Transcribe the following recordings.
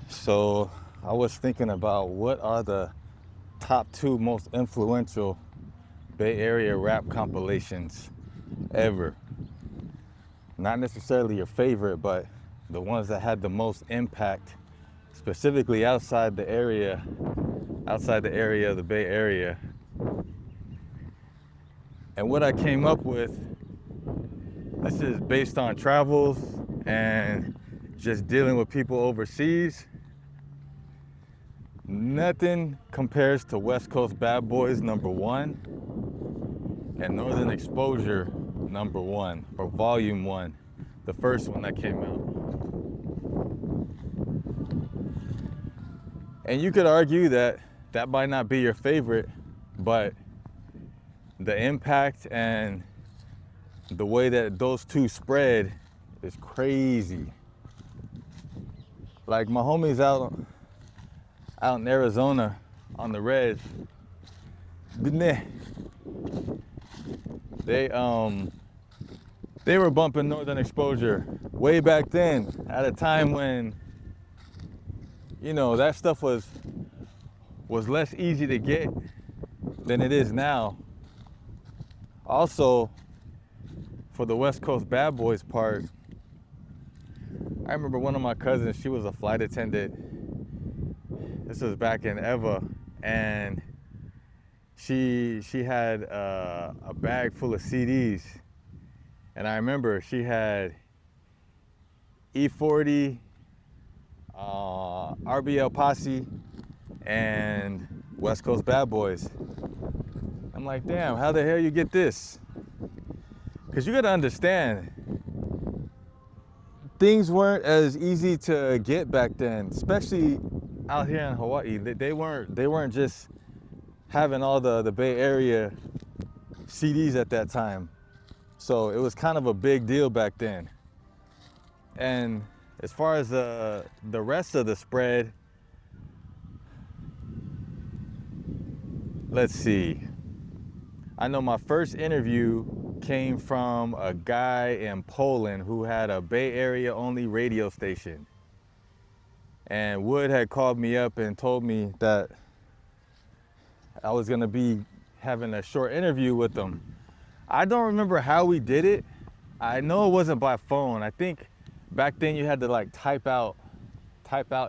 So I was thinking about what are the top 2 most influential Bay Area rap compilations ever. Not necessarily your favorite, but the ones that had the most impact, specifically outside the area of the Bay Area. And what I came up with, this is based on travels and just dealing with people overseas. Nothing compares to West Coast Bad Boys #1 and Northern Expozure #1, or Volume 1, the first one that came out. And you could argue that that might not be your favorite, but the impact and the way that those two spread is crazy. Like my homies out in Arizona on the res, they were bumping Northern Expozure way back then, at a time when, you know, that stuff was less easy to get than it is now. Also, for the West Coast Bad Boys part, I remember one of my cousins, she was a flight attendant. This was back in Eva, and she had a bag full of CDs. And I remember she had E-40, RBL Posse, and West Coast Bad Boys. I'm like, damn, how the hell you get this? Because you gotta understand, things weren't as easy to get back then, especially out here in Hawaii. They weren't just having all the Bay Area CDs at that time. So it was kind of a big deal back then. And as far as the rest of the spread, let's see. I know my first interview came from a guy in Poland who had a Bay Area only radio station. And Wood had called me up and told me that I was gonna be having a short interview with him. I don't remember how we did it. I know it wasn't by phone. I think back then you had to like type out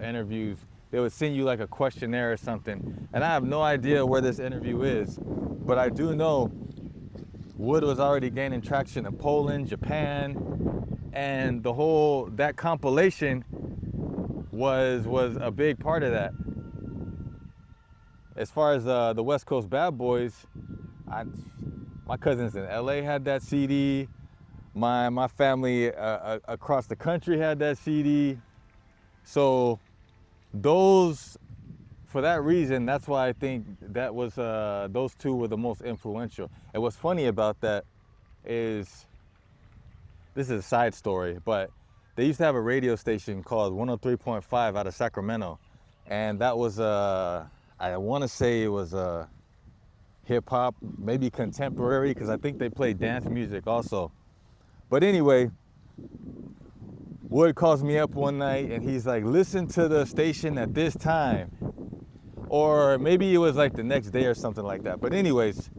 interviews. They would send you like a questionnaire or something. And I have no idea where this interview is, but I do know Wood was already gaining traction in Poland, Japan, and that compilation was a big part of that. As far as the West Coast Bad Boys, my cousins in LA had that CD. My family across the country had that CD. So for that reason, that's why I think that was those two were the most influential. And what's funny about that is, this is a side story, but they used to have a radio station called 103.5 out of Sacramento, and that was I want to say it was hip hop, maybe contemporary, because I think they played dance music also. But anyway, Wood calls me up one night and he's like, listen to the station at this time. Or maybe it was like the next day or something like that. But anyways,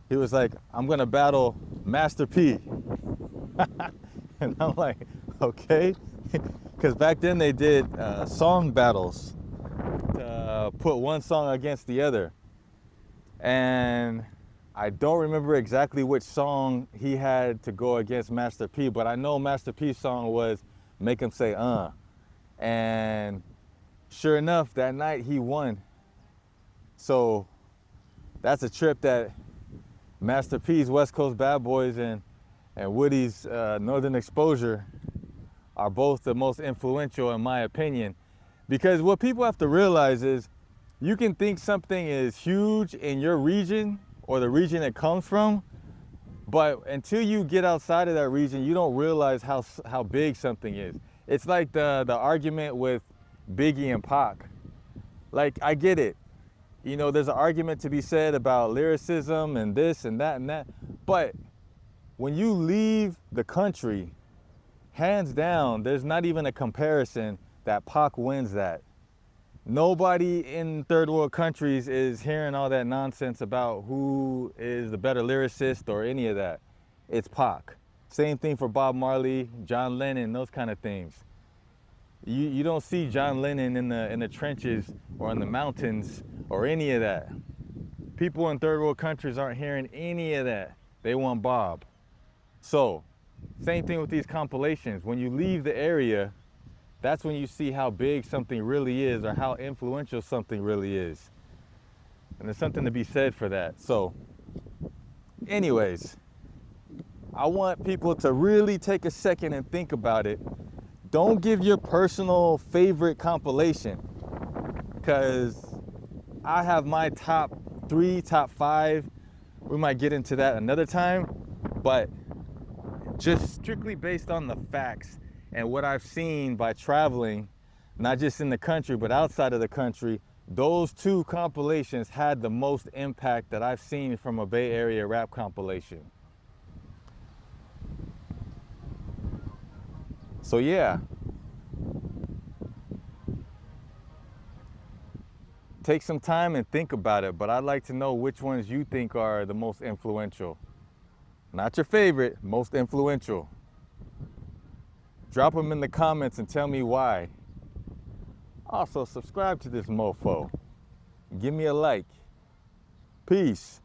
he was like, I'm gonna battle Master P. And I'm like, okay. Because back then they did song battles to put one song against the other. And I don't remember exactly which song he had to go against Master P, but I know Master P's song was Make Em Say Uhh. And sure enough, that night he won. So that's a trip that Master P's West Coast Bad Boys and Woodie's Northern Expozure are both the most influential in my opinion. Because what people have to realize is, you can think something is huge in your region or the region it comes from, but until you get outside of that region, you don't realize how big something is. It's like the argument with Biggie and Pac. Like, I get it. You know, there's an argument to be said about lyricism and this and that and that, but when you leave the country, hands down, there's not even a comparison that Pac wins that. Nobody in third world countries is hearing all that nonsense about who is the better lyricist or any of that. It's Pac. Same thing for Bob Marley, John Lennon, those kind of things. You don't see John Lennon in the trenches or in the mountains or any of that. People in third world countries aren't hearing any of that. They want Bob. So, same thing with these compilations. When you leave the area, that's when you see how big something really is or how influential something really is. And there's something to be said for that. So, anyways, I want people to really take a second and think about it. Don't give your personal favorite compilation, because I have my top 3, top 5. We might get into that another time, but just strictly based on the facts and what I've seen by traveling, not just in the country, but outside of the country, those 2 compilations had the most impact that I've seen from a Bay Area rap compilation. So yeah, take some time and think about it, but I'd like to know which ones you think are the most influential. Not your favorite, most influential. Drop them in the comments and tell me why. Also, subscribe to this mofo. Give me a like. Peace.